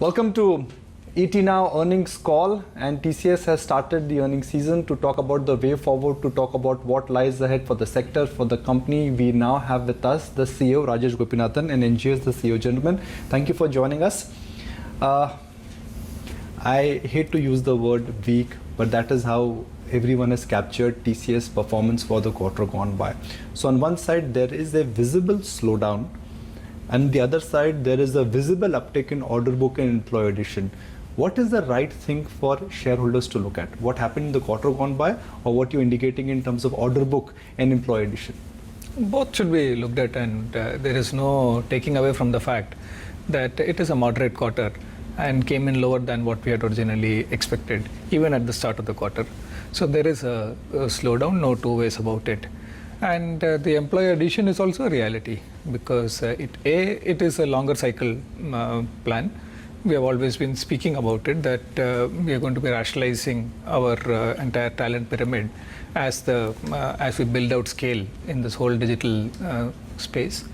Welcome to ET Now earnings call, and TCS has started the earnings season to talk about the way forward, to talk about what lies ahead for the sector, for the company. We now have with us the CEO, Rajesh Gopinathan, and NGS, the CEO. Gentlemen, thank you for joining us. I hate to use the word weak, but that is how everyone has captured TCS performance for the quarter gone by. So on one side, there is a visible slowdown, and the other side, there is a visible uptake in order book and employee addition. What is the right thing for shareholders to look at? What happened in the quarter gone by, or what you're indicating in terms of order book and employee addition? Both should be looked at, and there is no taking away from the fact that it is a moderate quarter and came in lower than what we had originally expected, even at the start of the quarter. So there is a slowdown, no two ways about it. And the employee addition is also a reality because it is a longer cycle plan. We have always been speaking about it that we are going to be rationalizing our entire talent pyramid as we build out scale in this whole digital space.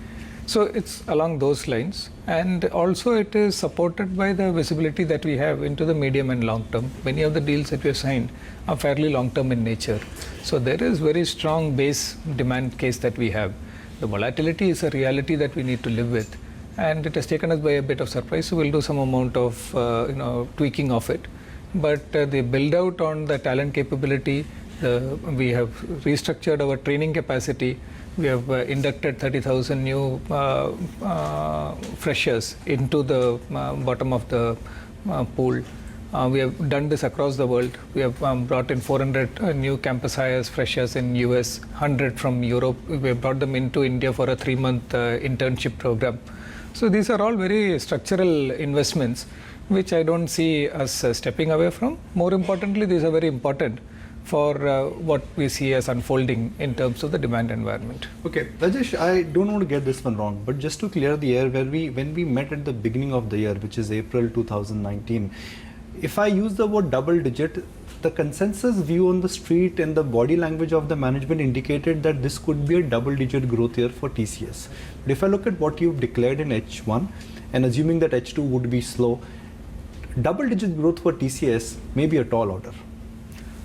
So it's along those lines, and also it is supported by the visibility that we have into the medium and long term. Many of the deals that we have signed are fairly long term in nature. So there is very strong base demand case that we have. The volatility is a reality that we need to live with, and it has taken us by a bit of surprise. So we'll do some amount of tweaking of it. But the build out on the talent capability, we have restructured our training capacity. We have inducted 30,000 new freshers into the bottom of the pool. We have done this across the world. We have brought in 400 new campus hires, freshers in US, 100 from Europe. We have brought them into India for a 3-month internship program. So these are all very structural investments, which I don't see us stepping away from. More importantly, these are very important for what we see as unfolding in terms of the demand environment. Okay, Rajesh, I don't want to get this one wrong, but just to clear the air, when we met at the beginning of the year, which is April 2019, if I use the word double digit, the consensus view on the street and the body language of the management indicated that this could be a double digit growth year for TCS. But if I look at what you've declared in H1 and assuming that H2 would be slow, double digit growth for TCS may be a tall order.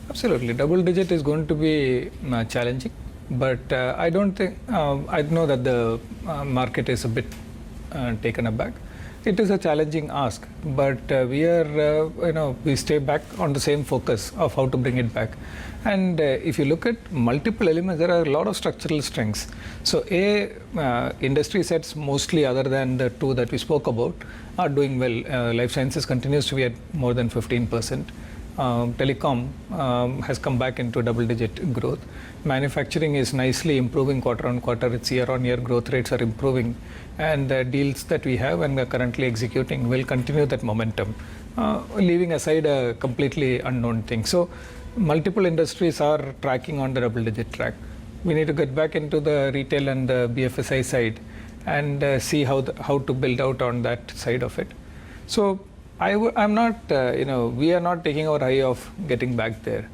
Absolutely. Double digit is going to be challenging, but I don't think, I know that the market is a bit taken aback. It is a challenging ask, but we stay back on the same focus of how to bring it back. And if you look at multiple elements, there are a lot of structural strengths. So industry sets mostly other than the two that we spoke about are doing well. Life sciences continues to be at more than 15%. Telecom has come back into double-digit growth. Manufacturing is nicely improving quarter on quarter. Its year-on-year growth rates are improving, and the deals that we have and we are currently executing will continue that momentum, leaving aside a completely unknown thing. So multiple industries are tracking on the double-digit track. We need to get back into the retail and the BFSI side and see how to build out on that side of it. So I'm not, we are not taking our eye off getting back there,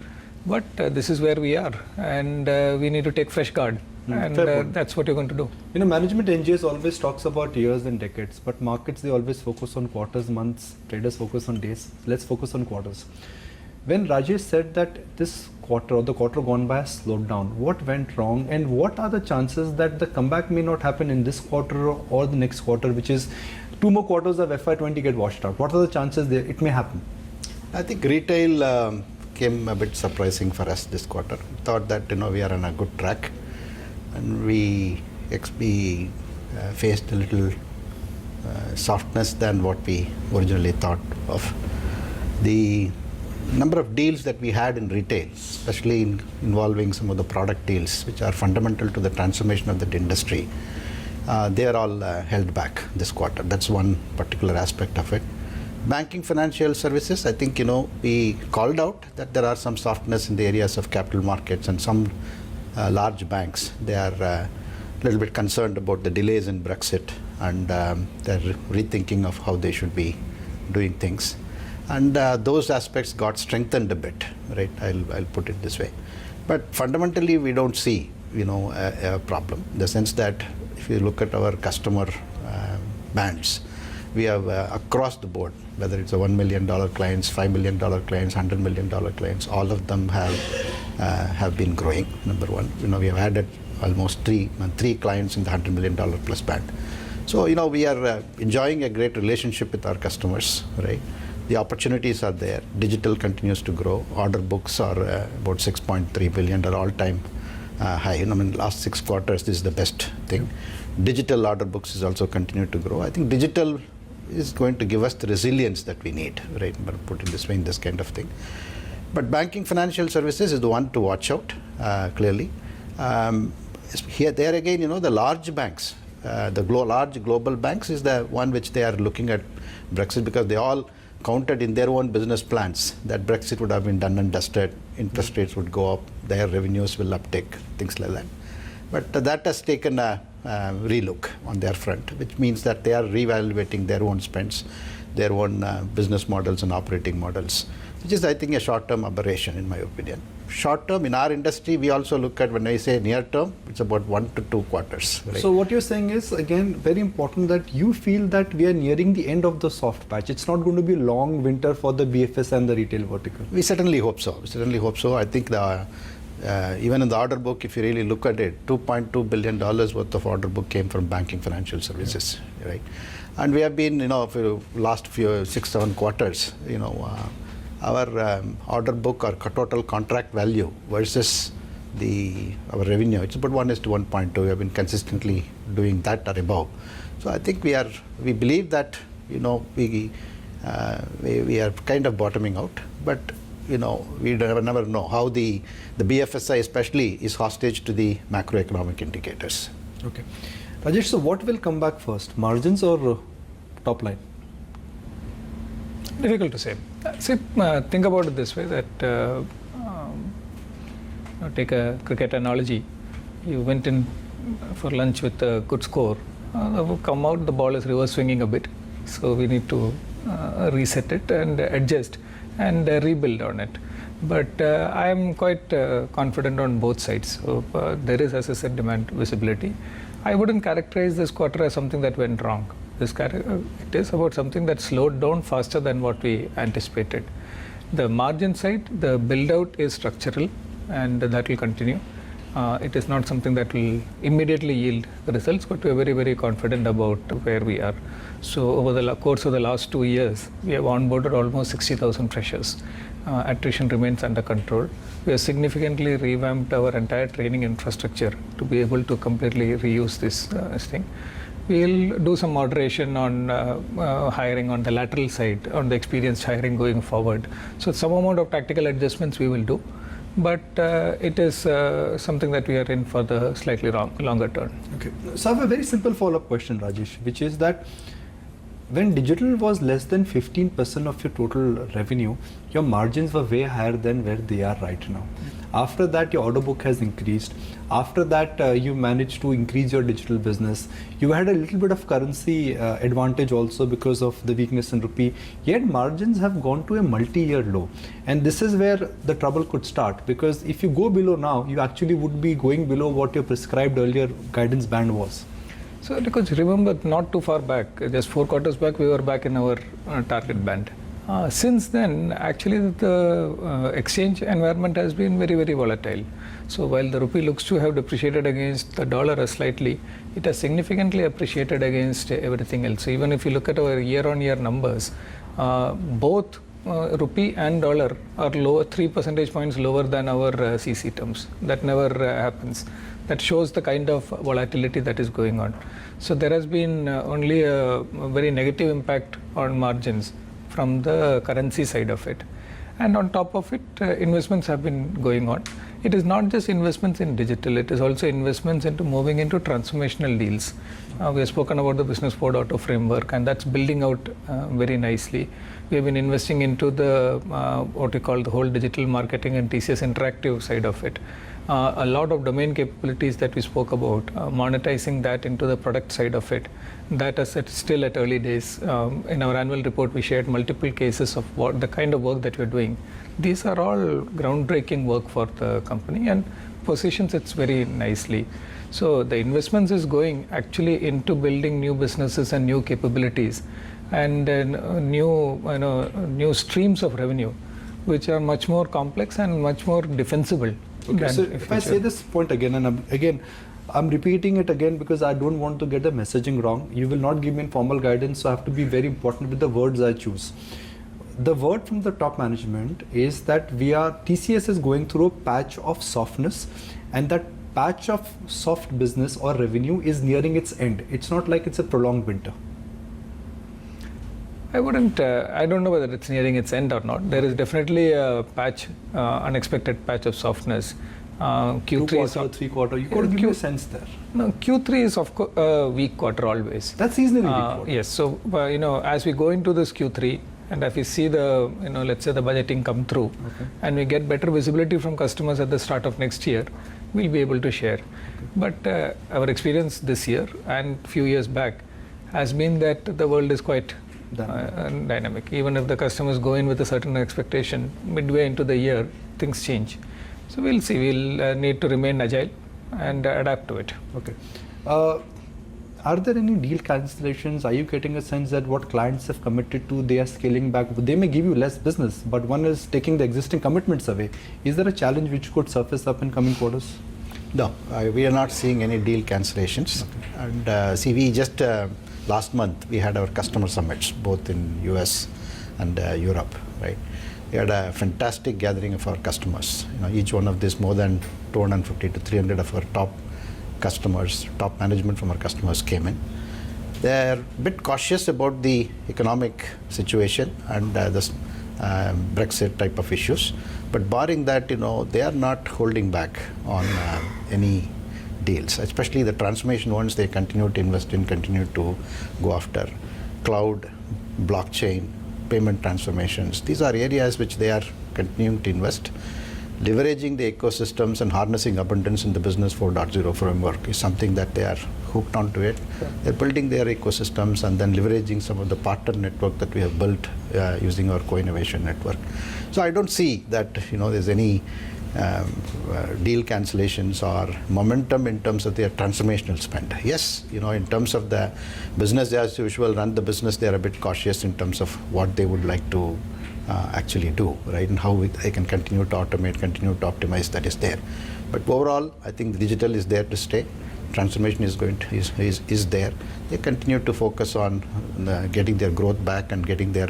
but this is where we are, and we need to take fresh guard, and that's what you're going to do. Management NGS always talks about years and decades, but markets, they always focus on quarters, months, traders focus on days. Let's focus on quarters. When Rajesh said that this quarter or the quarter gone by has slowed down, what went wrong, and what are the chances that the comeback may not happen in this quarter or the next quarter, which is 2 more quarters of FY20 get washed out? What are the chances that it may happen? I think retail came a bit surprising for us this quarter. Thought that we are on a good track, and we faced a little softness than what we originally thought of. The number of deals that we had in retail, especially involving some of the product deals, which are fundamental to the transformation of the industry, they are all held back this quarter. That's one particular aspect of it. Banking financial services, I think, we called out that there are some softness in the areas of capital markets, and some large banks, they are a little bit concerned about the delays in Brexit, and they're rethinking of how they should be doing things. And those aspects got strengthened a bit, right? I'll put it this way. But fundamentally, we don't see, a problem, in the sense that if you look at our customer bands, we have across the board, whether it's a $1 million clients, $5 million clients, $100 million clients, all of them have been growing. Number one, we have added almost three clients in the $100 million plus band. So we are enjoying a great relationship with our customers, right? The opportunities are there. Digital continues to grow. Order books are about 6.3 billion, are all-time high. Last 6 quarters, this is the best thing. Digital order books is also continued to grow. I think digital is going to give us the resilience that we need, right? Put it this way, in this kind of thing. But banking financial services is the one to watch out, clearly. Here, there again, the large banks, large global banks is the one which they are looking at Brexit, because they all counted in their own business plans that Brexit would have been done and dusted, interest rates would go up, their revenues will uptake, things like that. But that has taken a relook on their front, which means that they are reevaluating their own spends, their own business models and operating models, which is, I think, a short-term aberration in my opinion. Short-term, in our industry, we also look at, when I say near-term, it's about 1 to 2 quarters. Right? So what you're saying is, again, very important that you feel that we are nearing the end of the soft patch. It's not going to be a long winter for the BFS and the retail vertical. We certainly hope so. I think even in the order book, if you really look at it, $2.2 billion worth of order book came from banking financial services, right? And we have been, for the last 6-7 quarters, our order book or total contract value versus our revenue, it's about 1:1.2. We have been consistently doing that or above. So I think we believe that we are kind of bottoming out, but we never know how the BFSI especially is hostage to the macroeconomic indicators. Okay, Rajesh, so what will come back first, margins or top line? Difficult to say. See, think about it this way, that take a cricket analogy. You went in for lunch with a good score. Come out, the ball is reverse swinging a bit. So we need to reset it and adjust and rebuild on it. But I am quite confident on both sides. So there is, as I said, demand visibility. I wouldn't characterize this quarter as something that went wrong. It is about something that slowed down faster than what we anticipated. The margin side, the build out is structural, and that will continue. It is not something that will immediately yield results, but we are very, very confident about where we are. So over the course of the last 2 years, we have onboarded almost 60,000 freshers. Attrition remains under control. We have significantly revamped our entire training infrastructure to be able to completely reuse this thing. We'll do some moderation on hiring on the lateral side, on the experienced hiring going forward. So some amount of tactical adjustments we will do, but it is something that we are in for the slightly longer term. Okay. So I have a very simple follow-up question, Rajesh, which is that when digital was less than 15% of your total revenue, your margins were way higher than where they are right now. After that, your order book has increased. After that, you managed to increase your digital business. You had a little bit of currency advantage also because of the weakness in rupee. Yet margins have gone to a multi-year low. And this is where the trouble could start, because if you go below now, you actually would be going below what your prescribed earlier guidance band was. So, because remember, not too far back, just 4 quarters back, we were back in our target band. Since then, actually, the exchange environment has been very, very volatile. So, while the rupee looks to have depreciated against the dollar slightly, it has significantly appreciated against everything else. So, even if you look at our year-on-year numbers, both rupee and dollar are lower, 3 percentage points lower than our CC terms. That never happens. That shows the kind of volatility that is going on. So there has been only a very negative impact on margins from the currency side of it. And on top of it, investments have been going on. It is not just investments in digital, it is also investments into moving into transformational deals. We have spoken about the Business 4.0 framework, and that's building out very nicely. We have been investing into the what we call the whole digital marketing and TCS interactive side of it. A lot of domain capabilities that we spoke about, monetizing that into the product side of it, that is still at early days. In our annual report, we shared multiple cases of what the kind of work that we're doing. These are all groundbreaking work for the company and positions it very nicely. So the investments is going actually into building new businesses and new capabilities. and new streams of revenue, which are much more complex and much more defensible. Okay, so if I say this point again, and I'm repeating it again because I don't want to get the messaging wrong. You will not give me informal guidance, so I have to be very important with the words I choose. The word from the top management is that TCS is going through a patch of softness, and that patch of soft business or revenue is nearing its end. It's not like it's a prolonged winter. I don't know whether it's nearing its end or not. There is definitely a unexpected patch of softness. Q3 is 3 quarter. You got to give me a sense there. No, Q3 is of course a weak quarter always. That's seasonally weak quarter. Yes. So as we go into this Q3, and if we see the let's say the budgeting come through, okay, and we get better visibility from customers at the start of next year, we'll be able to share. Okay. But our experience this year and few years back has been that the world is quite dynamic. Even if the customers go in with a certain expectation, midway into the year, things change. So we'll see. We'll need to remain agile and adapt to it. Okay. Are there any deal cancellations? Are you getting a sense that what clients have committed to, they are scaling back? They may give you less business, but one is taking the existing commitments away. Is there a challenge which could surface up in coming quarters? No, we are not seeing any deal cancellations. Okay. And see, we just last month we had our customer summits both in US and Europe, right? We had a fantastic gathering of our customers. Each one of these, more than 250 to 300 of our top customers, top management from our customers came in. They're a bit cautious about the economic situation and the Brexit type of issues. But barring that, they are not holding back on any deals, especially the transformation ones. They continue to invest in, continue to go after cloud, blockchain, payment transformations. These are areas which they are continuing to invest. Leveraging the ecosystems and harnessing abundance in the Business 4.0 framework is something that they are hooked onto it. Yeah. They're building their ecosystems and then leveraging some of the partner network that we have built using our co-innovation network. So I don't see that there's any deal cancellations or momentum in terms of their transformational spend. Yes, in terms of the business as usual, run the business, they're a bit cautious in terms of what they would like to actually do, right? And how they can continue to automate, continue to optimize, that is there. But overall, I think the digital is there to stay. Transformation is there. They continue to focus on getting their growth back and getting their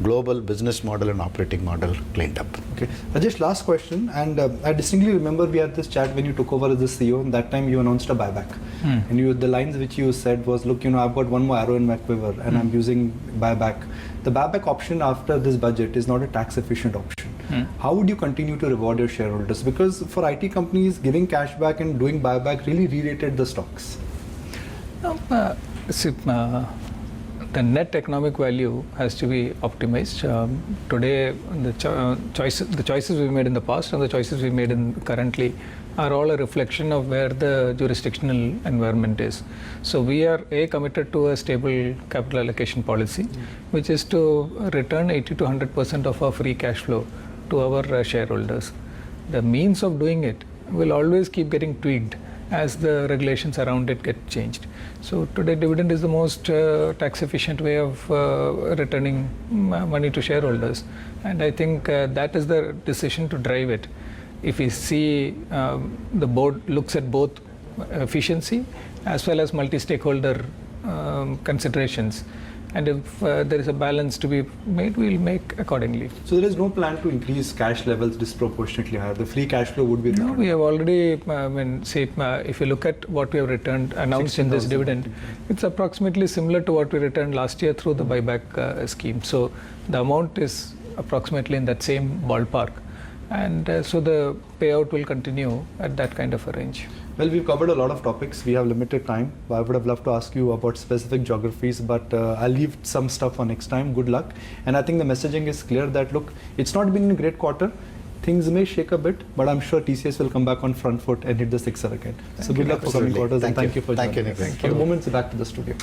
global business model and operating model cleaned up. Okay, Rajesh, last question. And I distinctly remember we had this chat when you took over as the CEO, and that time you announced a buyback. And the lines which you said was, look, I've got one more arrow in my quiver, and I'm using buyback. The buyback option after this budget is not a tax efficient option. How would you continue to reward your shareholders? Because for IT companies, giving cash back and doing buyback really re-rated the stocks. The net economic value has to be optimized. Today, the choices we made in the past and the choices we made currently are all a reflection of where the jurisdictional environment is. So we are committed to a stable capital allocation policy, which is to return 80 to 100% of our free cash flow to our shareholders. The means of doing it will always keep getting tweaked as the regulations around it get changed. So today dividend is the most tax efficient way of returning money to shareholders, and I think that is the decision to drive it. If we see the board looks at both efficiency as well as multi-stakeholder considerations, and if there is a balance to be made, we'll make accordingly. So there is no plan to increase cash levels disproportionately higher. The free cash flow would be returned. No, we have already, if you look at what we have returned, announced in this dividend, it's approximately similar to what we returned last year through the buyback scheme. So the amount is approximately in that same ballpark. And so the payout will continue at that kind of a range. Well, we've covered a lot of topics. We have limited time. I would have loved to ask you about specific geographies, but I'll leave some stuff for next time. Good luck. And I think the messaging is clear that, look, it's not been a great quarter. Things may shake a bit, but I'm sure TCS will come back on front foot and hit the sixer again. So good luck for coming quarters, and thank you for joining us. Thank you. For the moment, back to the studio.